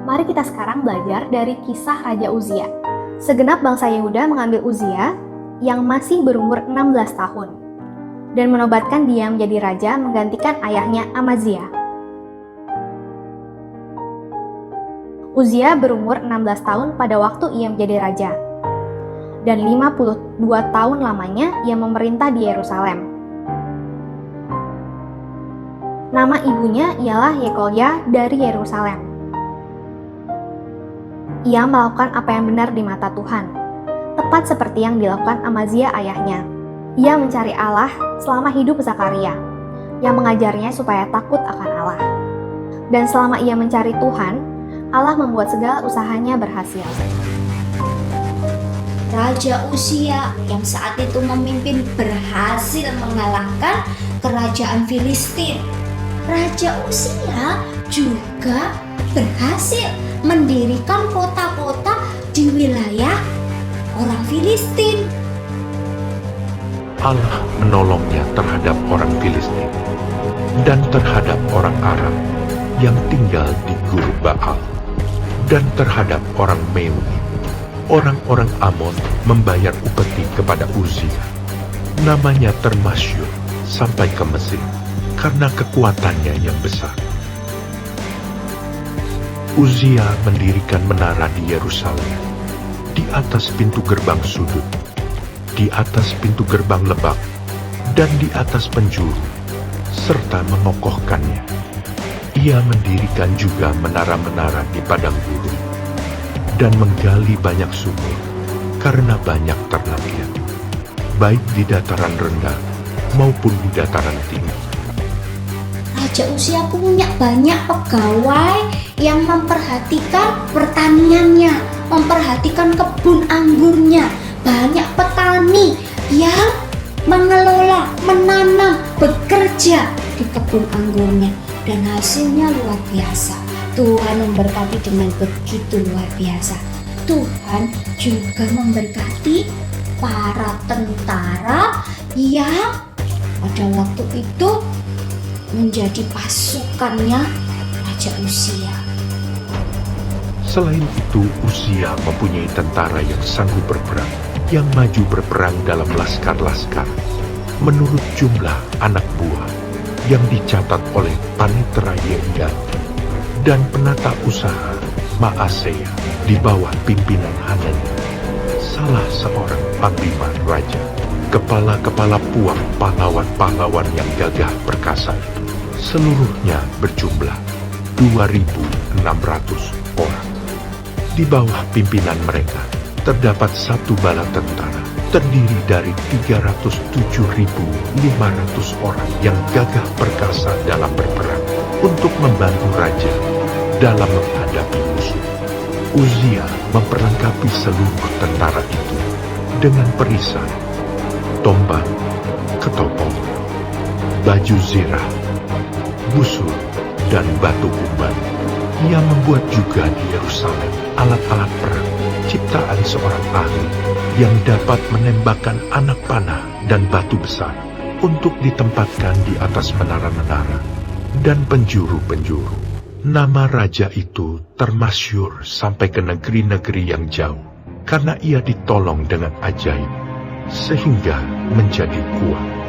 Mari kita sekarang belajar dari kisah Raja Uzia. Segenap bangsa Yehuda mengambil Uzia yang masih berumur 16 tahun dan menobatkan dia menjadi raja menggantikan ayahnya Amazia. Uzia berumur 16 tahun pada waktu ia menjadi raja, dan 52 tahun lamanya ia memerintah di Yerusalem. Nama ibunya ialah Yekolya dari Yerusalem. Ia melakukan apa yang benar di mata Tuhan, tepat seperti yang dilakukan Amazia ayahnya. Ia mencari Allah selama hidup Zakaria, yang mengajarnya supaya takut akan Allah. Dan selama ia mencari Tuhan, Allah membuat segala usahanya berhasil. Raja Uzia yang saat itu memimpin berhasil mengalahkan kerajaan Filistin. Raja Uzia juga berhasil mendirikan kota-kota di wilayah orang Filistin. Allah menolongnya terhadap orang Filistin dan terhadap orang Aram yang tinggal di Gur Baal, dan terhadap orang Meuni. Orang-orang Amon membayar upeti kepada Uzia. Namanya termasyhur sampai ke Mesir karena kekuatannya yang besar. Uzia mendirikan menara di Yerusalem, di atas pintu gerbang sudut, di atas pintu gerbang lebak, dan di atas penjuru, serta mengokohkannya. Ia mendirikan juga menara-menara di padang gurun, dan menggali banyak sumur, karena banyak ternaknya, baik di dataran rendah maupun di dataran tinggi. Raja Uzia punya banyak pegawai yang memperhatikan pertaniannya, memperhatikan kebun anggurnya. Banyak petani yang mengelola, menanam, bekerja di kebun anggurnya. Dan hasilnya luar biasa. Tuhan memberkati dengan begitu luar biasa. Tuhan juga memberkati para tentara yang pada waktu itu menjadi pasukannya Raja Uzia. Selain itu, Uzia mempunyai tentara yang sanggup berperang, yang maju berperang dalam laskar-laskar, menurut jumlah anak buah yang dicatat oleh Panitera Yehuda dan penata usaha Maaseya di bawah pimpinan Hanania, salah seorang panglima raja. Kepala-kepala puak pahlawan-pahlawan yang gagah perkasa itu seluruhnya berjumlah 2.600 orang. Di bawah pimpinan mereka terdapat satu bala tentara terdiri dari 307.500 orang yang gagah perkasa dalam berperang untuk membantu raja dalam menghadapi musuh. Uzia memperlengkapi seluruh tentara itu dengan perisai, tombak, ketopong, baju zirah, busur, dan batu umban. Ia membuat juga di Yerusalem alat-alat perang, ciptaan seorang ahli yang dapat menembakkan anak panah dan batu besar untuk ditempatkan di atas menara-menara dan penjuru-penjuru. Nama raja itu termasyhur sampai ke negeri-negeri yang jauh, karena ia ditolong dengan ajaib, sehingga menjadi kuat.